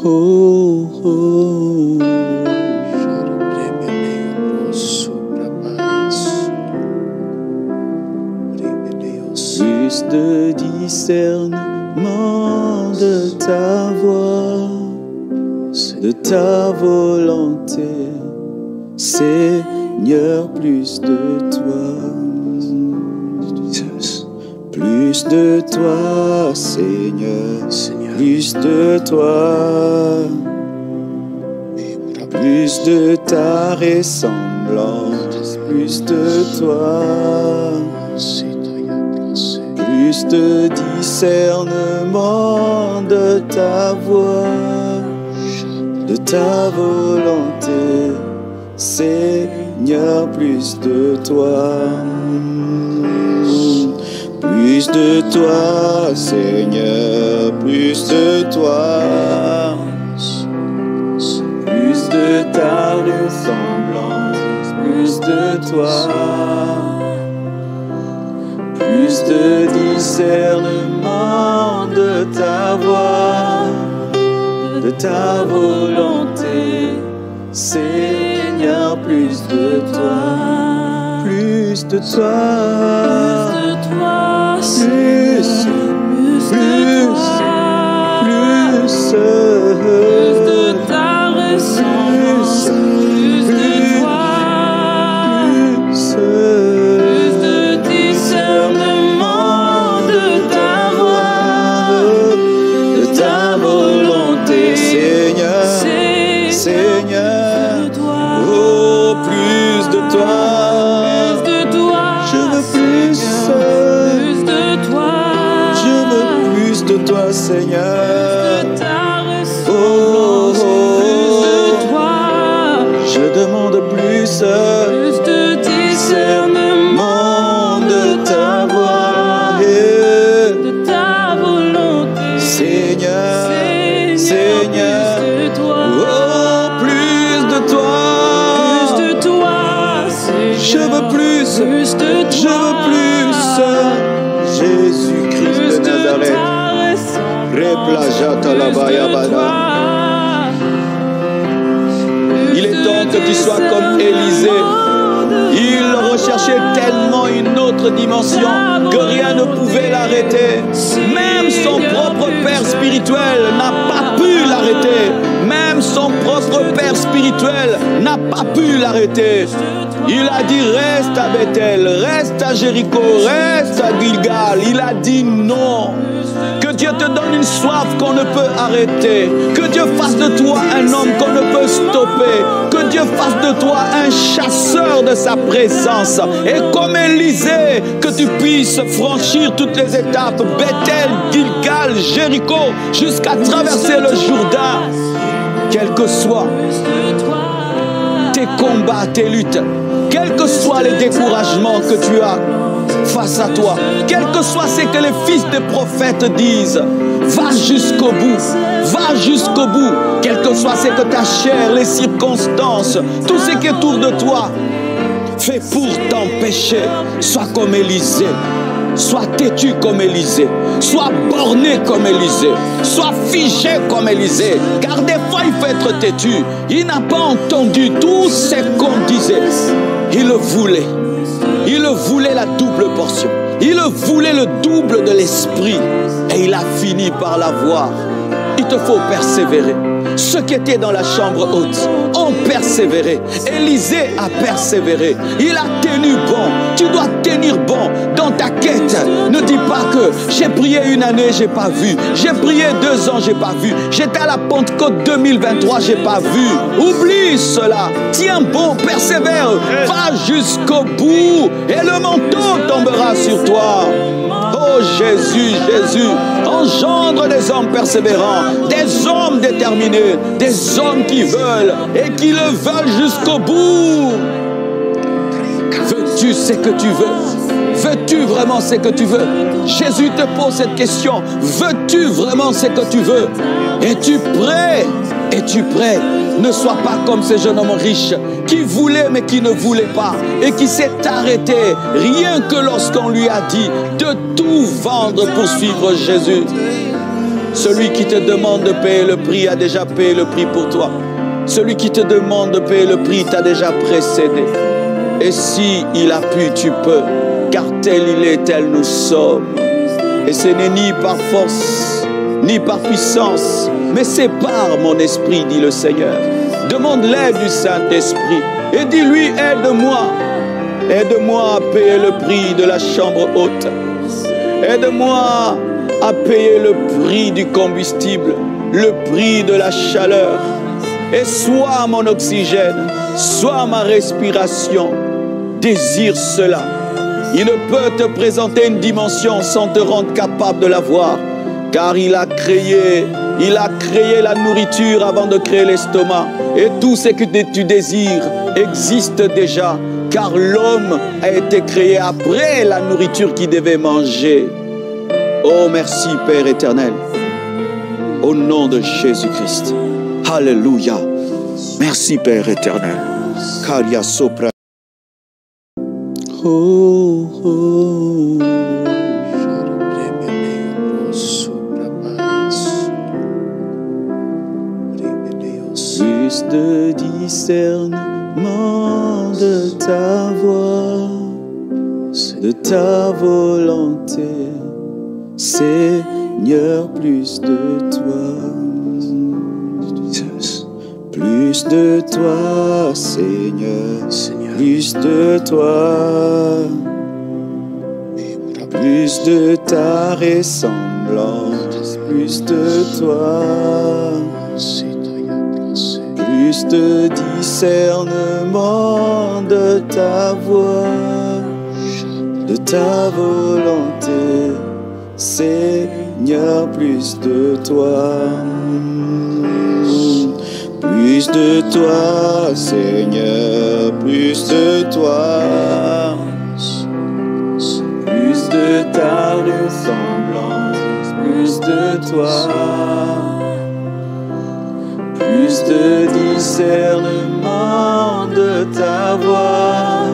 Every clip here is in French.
Oh, oh. Plus de discernement de ta voix, de ta volonté, Seigneur, plus de toi. Plus de toi, Seigneur, plus de toi, plus de ta ressemblance, plus de toi, plus de discernement de ta voix, de ta volonté, Seigneur, plus de toi. Plus de toi, Seigneur, plus de toi, plus de ta ressemblance, plus de toi, plus de discernement de ta voix, de ta volonté, Seigneur, plus de toi, plus de toi. Plus de ta ressemblance, plus de toi, plus de discernement de ta voix, de ta volonté, Seigneur, Seigneur, oh, plus de toi, je veux plus. De toi, Seigneur, oh, oh, je demande plus de discernement de ta voix, de ta volonté, Seigneur, Seigneur, oh, plus de toi, je veux plus, je veux plus, Jésus-Christ de Nazareth. Il est temps que tu sois comme Élisée. Il recherchait tellement une autre dimension que rien ne pouvait l'arrêter. Même son propre père spirituel n'a pas pu l'arrêter. Même son propre père spirituel n'a pas pu l'arrêter. Il a dit reste à Bethel, reste à Jéricho, reste à Gilgal. Il a dit non. Que Dieu te donne une soif qu'on ne peut arrêter. Que Dieu fasse de toi un homme qu'on ne peut stopper. Que Dieu fasse de toi un chasseur de sa présence. Et comme Élisée, que tu puisses franchir toutes les étapes. Bethel, Gilgal, Jéricho, jusqu'à traverser le Jourdain. Quels que soient tes combats, tes luttes, quels que soient les découragements que tu as face à toi, quel que soit ce que les fils des prophètes disent, va jusqu'au bout, va jusqu'au bout, quel que soit ce que ta chair, les circonstances, tout ce qui est autour de toi fait pour t'empêcher. Sois comme Élisée, sois têtu comme Élisée, sois borné comme Élisée, sois figé comme Élisée, car des fois il faut être têtu. Il n'a pas entendu tout ce qu'on disait. Il voulait la double portion, il voulait le double de l'esprit, et il a fini par l'avoir. Il te faut persévérer. Ceux qui étaient dans la chambre haute ont persévéré. Élisée a persévéré. Il a tenu bon. Tu dois tenir bon dans ta quête. Ne dis pas que j'ai prié une année, j'ai pas vu. J'ai prié 2 ans, j'ai pas vu. J'étais à la Pentecôte 2023, j'ai pas vu. Oublie cela. Tiens bon, persévère. Va jusqu'au bout et le manteau tombera sur toi. Oh Jésus, Jésus, engendre des hommes persévérants, des hommes déterminés, des hommes qui veulent et qui le veulent jusqu'au bout. Veux-tu ce que tu veux? Veux-tu vraiment ce que tu veux? Jésus te pose cette question. Veux-tu vraiment ce que tu veux? Es-tu prêt? Es-tu prêt? Ne sois pas comme ce jeune homme riche qui voulait mais qui ne voulait pas et qui s'est arrêté rien que lorsqu'on lui a dit de tout vendre pour suivre Jésus. Celui qui te demande de payer le prix a déjà payé le prix pour toi. Celui qui te demande de payer le prix t'a déjà précédé. Et si il a pu, tu peux, car tel il est, tel nous sommes. Et ce n'est ni par force, ni par puissance, mais c'est par mon esprit, dit le Seigneur. Demande l'aide du Saint-Esprit et dis-lui, aide-moi. Aide-moi à payer le prix de la chambre haute. Aide-moi à payer le prix du combustible, le prix de la chaleur. Et sois mon oxygène, sois ma respiration. Désire cela. Il ne peut te présenter une dimension sans te rendre capable de la voir. Car il a créé la nourriture avant de créer l'estomac. Et tout ce que tu désires existe déjà. Car l'homme a été créé après la nourriture qu'il devait manger. Oh, merci Père éternel. Au nom de Jésus-Christ. Alléluia. Merci Père éternel. Karia sopra. Oh, oh. Plus de discernement de ta voix, de ta volonté, Seigneur, plus de toi. Plus de toi, Seigneur, plus de toi, plus de ta ressemblance, plus de toi, plus de discernement de ta voix, de ta volonté, Seigneur, plus de toi. Plus de toi, Seigneur, plus de toi, plus de ta ressemblance, plus de toi, plus de discernement de ta voix,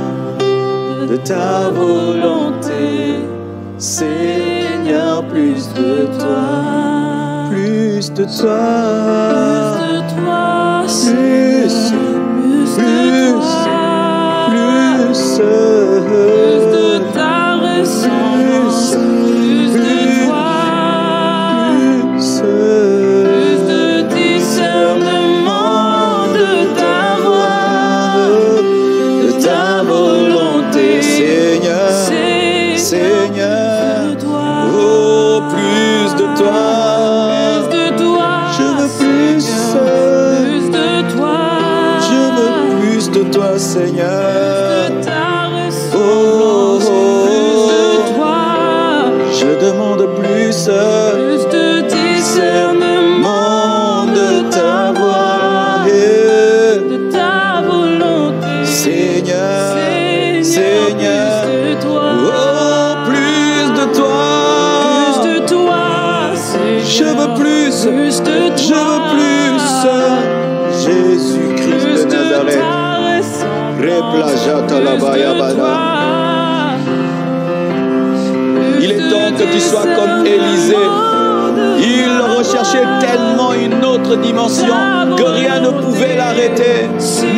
de ta volonté, Seigneur, plus de toi, plus de toi. Plus de ta ressemblance, plus de toi, plus de discernement de ta voix, de ta volonté, Seigneur, Seigneur, oh, plus de toi, je veux plus. De toi, Seigneur, oh, oh, je demande plus de discernement de ta voix et de ta volonté, Seigneur, Seigneur, oh, plus de toi, je veux plus, je veux plus, Jésus-Christ de Nazareth. Il est temps que tu sois comme Élisée. Il recherchait tellement une autre dimension que rien ne pouvait l'arrêter.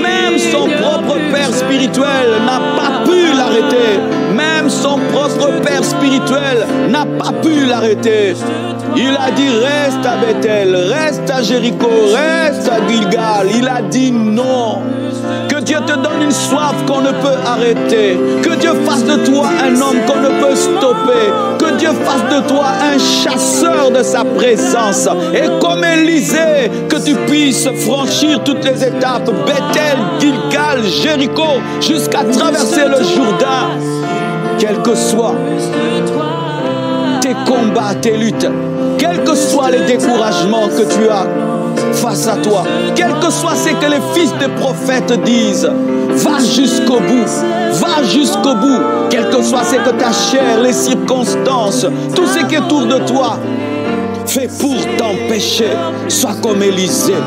Même son propre père spirituel n'a pas pu l'arrêter. Même son propre père spirituel n'a pas pu l'arrêter. Il a dit reste à Bethel, reste à Jéricho, reste à Gilgal. Il a dit non. Que Dieu te donne une soif qu'on ne peut arrêter. Que Dieu fasse de toi un homme qu'on ne peut stopper. Que Dieu fasse de toi un chasseur de sa présence. Et comme Élisée, que tu puisses franchir toutes les étapes. Bethel, Gilgal, Jéricho, jusqu'à traverser le Jourdain. Quels que soient tes combats, tes luttes, quels que soient les découragements que tu as face à toi, quel que soit ce que les fils des prophètes disent, va jusqu'au bout, va jusqu'au bout, quel que soit ce que ta chair, les circonstances, tout ce qui est autour de toi fait pour t'empêcher. Sois comme Élisée,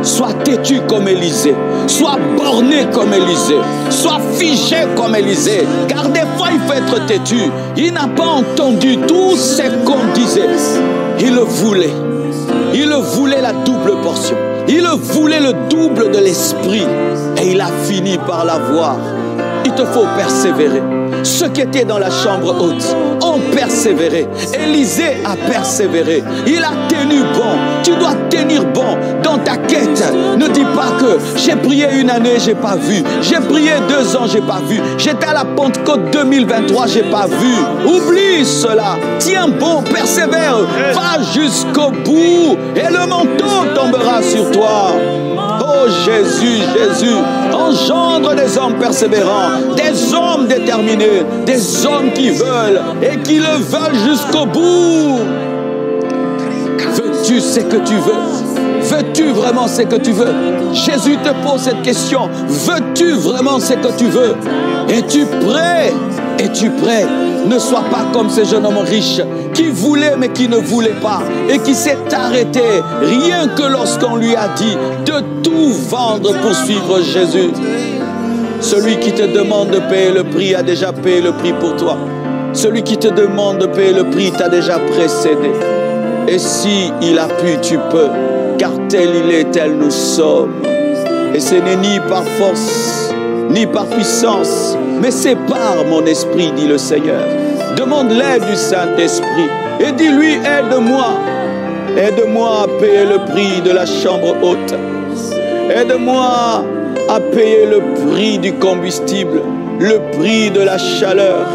sois têtu comme Élisée, sois borné comme Élisée, sois figé comme Élisée, car des fois il faut être têtu. Il n'a pas entendu tout ce qu'on disait, il le voulait. Il voulait la double portion. Il voulait le double de l'esprit. Et il a fini par l'avoir. Il te faut persévérer. Ceux qui étaient dans la chambre haute ont persévéré. Élisée a persévéré. Il a tenu bon. Tu dois tenir bon dans ta quête. Ne dis pas que j'ai prié une année, j'ai pas vu. J'ai prié 2 ans, j'ai pas vu. J'étais à la Pentecôte 2023, j'ai pas vu. Oublie cela. Tiens bon, persévère. Va jusqu'au bout et le manteau tombera sur toi. Oh Jésus, Jésus, engendre des hommes persévérants, des hommes déterminés, des hommes qui veulent et qui le veulent jusqu'au bout. Veux-tu ce que tu veux? Veux-tu vraiment ce que tu veux? Jésus te pose cette question. Veux-tu vraiment ce que tu veux? Es-tu prêt? Es-tu prêt? Ne sois pas comme ce jeune homme riche qui voulait mais qui ne voulait pas et qui s'est arrêté rien que lorsqu'on lui a dit de tout vendre pour suivre Jésus. Celui qui te demande de payer le prix a déjà payé le prix pour toi. Celui qui te demande de payer le prix t'a déjà précédé. Et si il a pu, tu peux, car tel il est, tel nous sommes. Et ce n'est ni par force, ni par puissance, mais c'est par mon esprit, dit le Seigneur. Demande l'aide du Saint-Esprit et dis-lui, aide-moi. Aide-moi à payer le prix de la chambre haute. Aide-moi à payer le prix du combustible, le prix de la chaleur.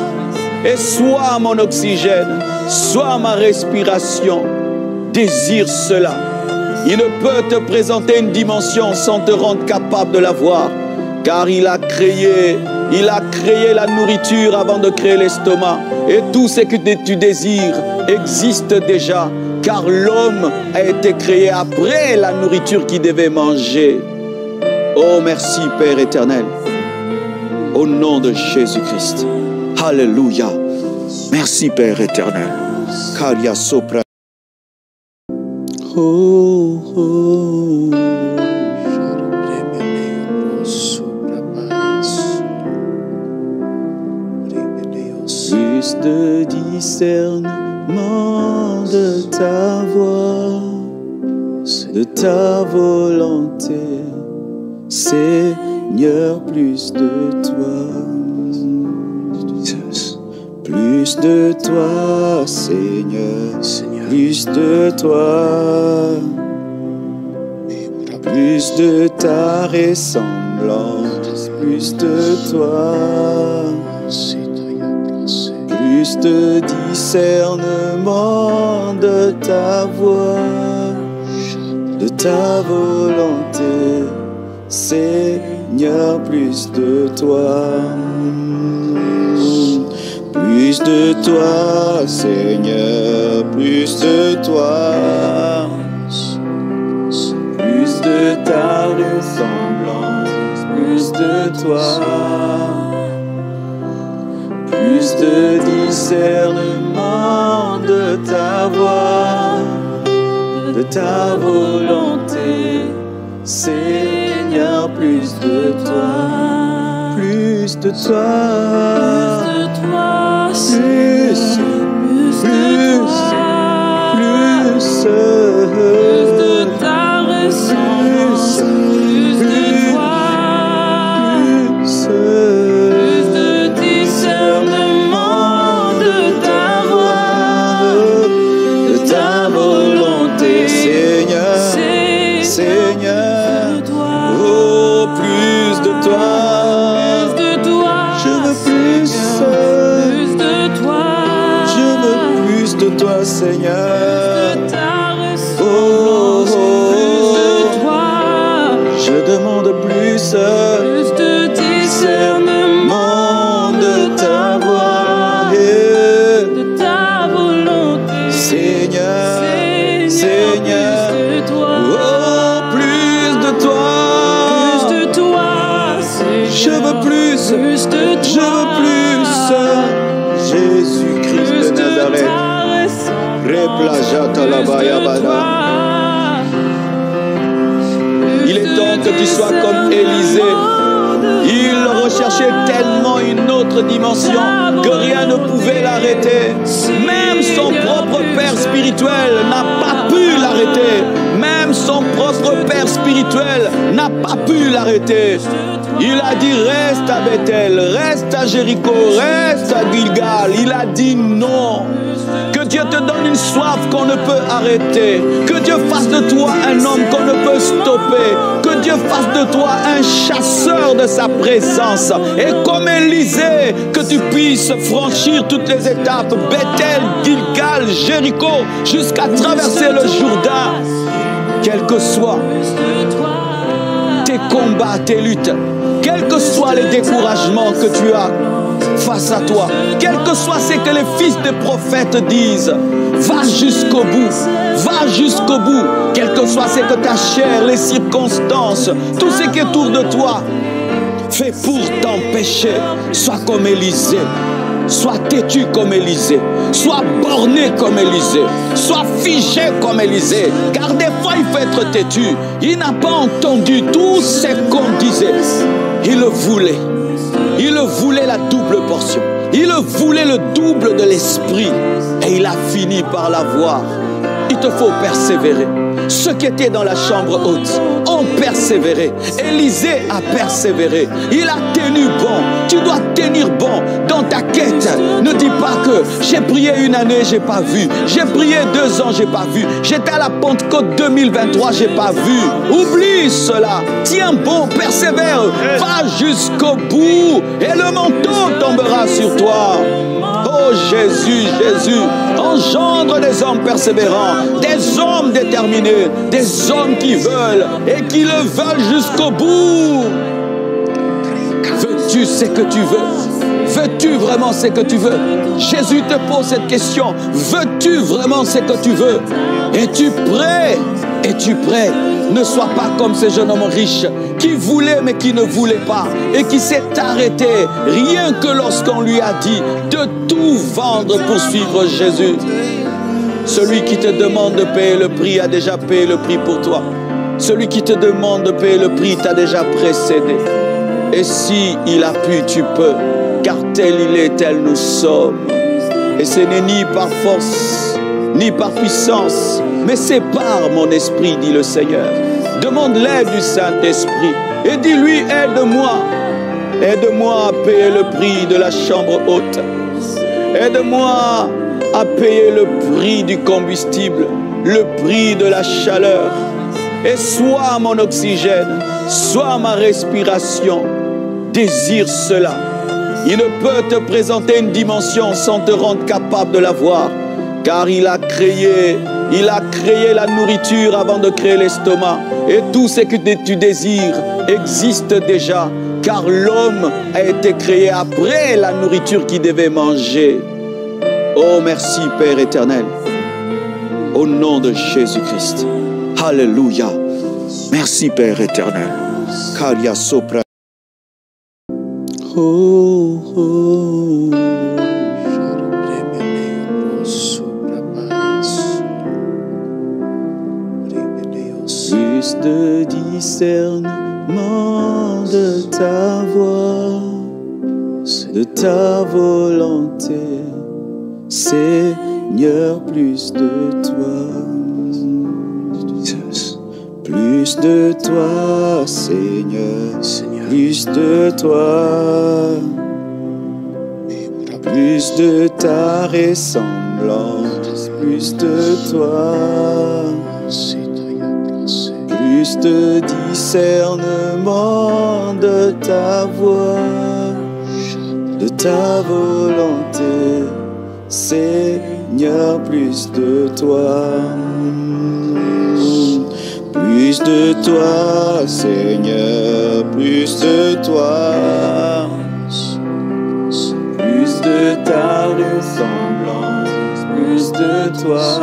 Et sois mon oxygène, sois ma respiration. Désire cela. Il ne peut te présenter une dimension sans te rendre capable de la voir. Car il a créé la nourriture avant de créer l'estomac. Et tout ce que tu désires existe déjà. Car l'homme a été créé après la nourriture qu'il devait manger. Oh, merci Père éternel. Au nom de Jésus-Christ. Alléluia. Merci Père éternel. Karia sopra. Oh, oh. Plus de discernement de ta voix, de ta volonté, Seigneur, plus de toi. Plus de toi, Seigneur, plus de toi, plus de ta ressemblance, plus de toi, plus de discernement de ta voix, de ta volonté, Seigneur, plus de toi. Plus de toi, Seigneur, plus de toi, plus de ta ressemblance, plus de toi, plus de discernement de ta voix, de ta volonté, Seigneur, plus de toi, plus de toi. Plus de ta ressemblance, plus de toi, plus de discernement de ta voix, de ta volonté, Seigneur, Seigneur, oh, plus de toi, je veux plus. De toi, Seigneur, oh, oh, je demande plus de discernement de ta voix et de ta volonté, Seigneur, Seigneur, oh, plus de toi, je veux plus, je veux plus, Jésus-Christ de Nazareth. Il est temps que tu sois comme Élisée. Il recherchait tellement une autre dimension que rien ne pouvait l'arrêter. Même son propre père spirituel n'a pas pu l'arrêter. Même son propre père spirituel n'a pas pu l'arrêter. Il a dit reste à Bethel, reste à Jéricho, reste à Gilgal. Il a dit non. Que Dieu te donne une soif qu'on ne peut arrêter. Que Dieu fasse de toi un homme qu'on ne peut stopper. Que Dieu fasse de toi un chasseur de sa présence. Et comme Élisée, que tu puisses franchir toutes les étapes. Bethel, Gilgal, Jéricho, jusqu'à traverser le Jourdain. Quels que soient tes combats, tes luttes, quels que soient les découragements que tu as face à toi, quel que soit ce que les fils des prophètes disent, va jusqu'au bout, va jusqu'au bout, quel que soit ce que ta chair, les circonstances, tout ce qui est autour de toi fait pour t'empêcher. Sois comme Élisée, sois têtu comme Élisée, sois borné comme Élisée, sois figé comme Élisée, car des fois il faut être têtu. Il n'a pas entendu tout ce qu'on disait. Il le voulait. Il voulait la double portion. Il voulait le double de l'esprit. Et il a fini par l'avoir. Il te faut persévérer. Ceux qui étaient dans la chambre haute ont persévéré. Élisée a persévéré. Il a tenu bon. Tu dois tenir bon dans ta quête. Ne dis pas que j'ai prié une année, j'ai pas vu. J'ai prié 2 ans, j'ai pas vu. J'étais à la Pentecôte 2023, j'ai pas vu. Oublie cela. Tiens bon, persévère. Va jusqu'au bout et le manteau tombera sur toi. Oh Jésus, Jésus, engendre des hommes persévérants, des hommes déterminés, des hommes qui veulent et qui le veulent jusqu'au bout. Veux-tu ce que tu veux? Veux-tu vraiment ce que tu veux? Jésus te pose cette question. Veux-tu vraiment ce que tu veux? Es-tu prêt? Es-tu prêt? Ne sois pas comme ce jeune homme riche qui voulait mais qui ne voulait pas et qui s'est arrêté rien que lorsqu'on lui a dit de tout vendre pour suivre Jésus. Celui qui te demande de payer le prix a déjà payé le prix pour toi. Celui qui te demande de payer le prix t'a déjà précédé. Et si il a pu, tu peux, car tel il est, tel nous sommes. Et ce n'est ni par force, ni par puissance, mais c'est par mon esprit, dit le Seigneur. Demande l'aide du Saint-Esprit et dis-lui, aide-moi. Aide-moi à payer le prix de la chambre haute. Aide-moi à payer le prix du combustible, le prix de la chaleur. Et sois mon oxygène, sois ma respiration. Désire cela. Il ne peut te présenter une dimension sans te rendre capable de la voir. Car il a créé la nourriture avant de créer l'estomac. Et tout ce que tu désires existe déjà. Car l'homme a été créé après la nourriture qu'il devait manger. Oh, merci Père éternel. Au nom de Jésus-Christ. Alléluia. Merci Père éternel. Karia sopra. Oh, oh. Plus de discernement de ta voix, de ta volonté, Seigneur, plus de toi. Plus de toi, Seigneur, plus de toi, plus de ta ressemblance, plus de toi, plus de discernement de ta voix, de ta volonté, Seigneur, plus de toi. Plus de toi, Seigneur, plus de toi, plus de ta ressemblance, plus de toi,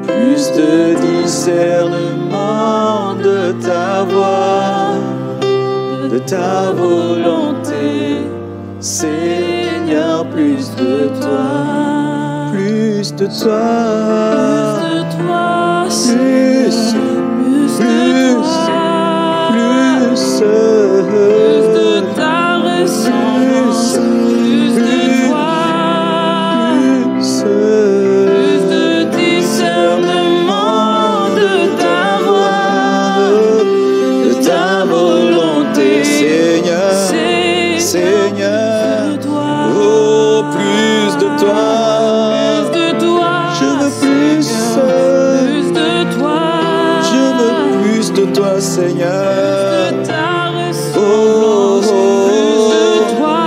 plus de discernement de ta voix, de ta volonté, Seigneur, plus de toi, plus de toi. Plus de ta ressemblance, plus de toi, plus de toi. Je veux plus. Plus de toi. Je veux plus de toi, Seigneur. Plus de ta Oh, ressemblance. Plus de toi.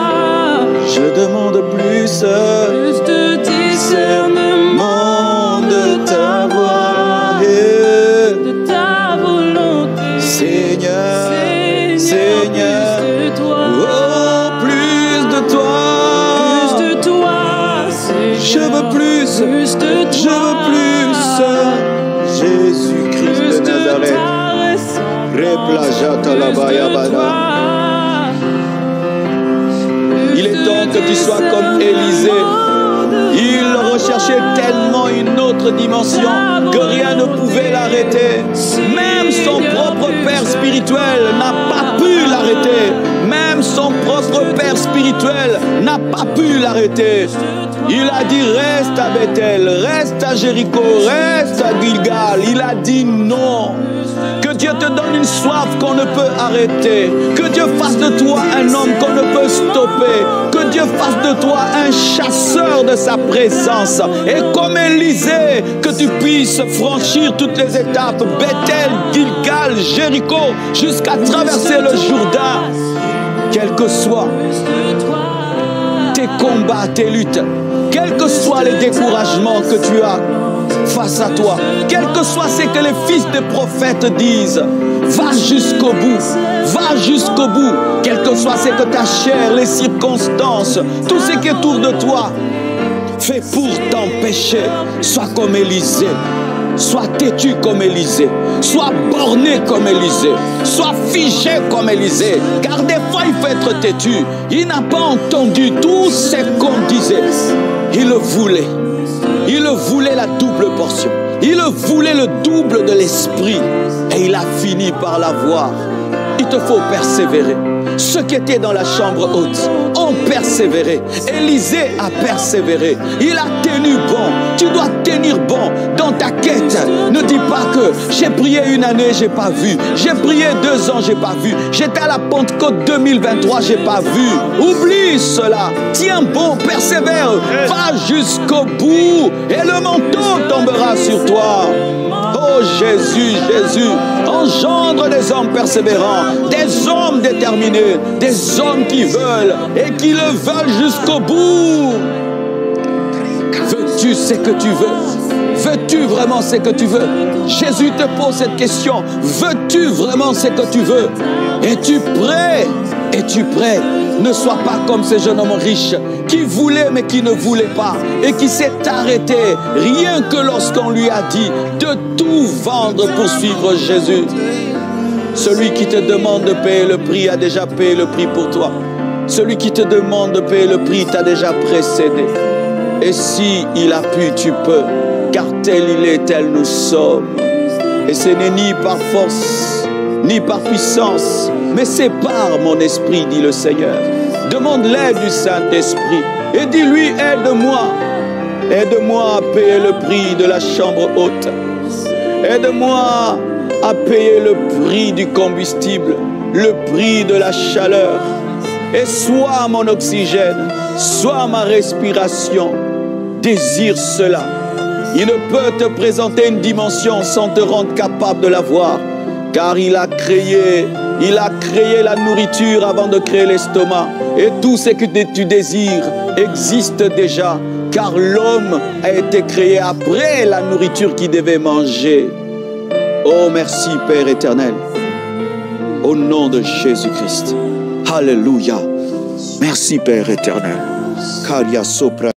je demande plus. Plus de discernement De ta voix. de ta volonté. Seigneur, Seigneur. Plus de toi. Oh, plus de toi. Plus de toi, Seigneur. Je veux plus. Plus de toi. Je veux plus. Jésus-Christ Plus de de Nazareth. ta ressemblance. Replajata la Plus de bayabada. toi. Il est temps que tu sois comme Élisée. Il recherchait tellement une autre dimension que rien ne pouvait l'arrêter. Même son propre père spirituel n'a pas pu l'arrêter. Même son propre père spirituel n'a pas pu l'arrêter. Il a dit reste à Bethel, reste à Jéricho, reste à Gilgal. Il a dit non. Que Dieu te donne une soif qu'on ne peut arrêter. Que Dieu fasse de toi un homme qu'on ne peut stopper. Que Dieu fasse de toi un chasseur de sa présence. Et comme Élisée, que tu puisses franchir toutes les étapes. Bethel, Gilgal, Jéricho, jusqu'à traverser le Jourdain. Quels que soient tes combats, tes luttes, quels que soient les découragements que tu as face à toi, quel que soit ce que les fils des prophètes disent, va jusqu'au bout, va jusqu'au bout, quel que soit ce que ta chair, les circonstances, tout ce qui est autour de toi fait pour t'empêcher. Sois comme Élisée, sois têtu comme Élisée, sois borné comme Élisée, sois figé comme Élisée, car des fois il faut être têtu. Il n'a pas entendu tout ce qu'on disait. Il le voulait. Il voulait la double portion. Il voulait le double de l'esprit. Et il a fini par l'avoir. Il te faut persévérer. Ceux qui étaient dans la chambre haute ont persévéré. Élisée a persévéré. Il a tenu bon. Tu dois tenir bon dans ta quête. Ne dis pas que j'ai prié une année, j'ai pas vu. J'ai prié 2 ans, j'ai pas vu. J'étais à la Pentecôte 2023, j'ai pas vu. Oublie cela. Tiens bon, persévère. Va jusqu'au bout et le manteau tombera sur toi. Oh Jésus, Jésus, engendre des hommes persévérants, des hommes déterminés, des hommes qui veulent et qui le veulent jusqu'au bout. Veux-tu ce que tu veux? Veux-tu vraiment ce que tu veux? Jésus te pose cette question. Veux-tu vraiment ce que tu veux? Es-tu prêt? Es-tu prêt? Ne sois pas comme ce jeune homme riche qui voulait mais qui ne voulait pas et qui s'est arrêté rien que lorsqu'on lui a dit de tout vendre pour suivre Jésus. Celui qui te demande de payer le prix a déjà payé le prix pour toi. Celui qui te demande de payer le prix t'a déjà précédé. Et si il a pu, tu peux, car tel il est, tel nous sommes. Et ce n'est ni par force, ni par puissance, mais c'est par mon esprit, dit le Seigneur. Demande l'aide du Saint-Esprit et dis-lui, aide-moi. Aide-moi à payer le prix de la chambre haute. Aide-moi à payer le prix du combustible, le prix de la chaleur. Et sois mon oxygène, sois ma respiration. Désire cela. Il ne peut te présenter une dimension sans te rendre capable de la voir. Car il a créé la nourriture avant de créer l'estomac. Et tout ce que tu désires existe déjà. Car l'homme a été créé après la nourriture qu'il devait manger. Oh, merci Père éternel. Au nom de Jésus-Christ. Alléluia. Merci Père éternel. Karia sopra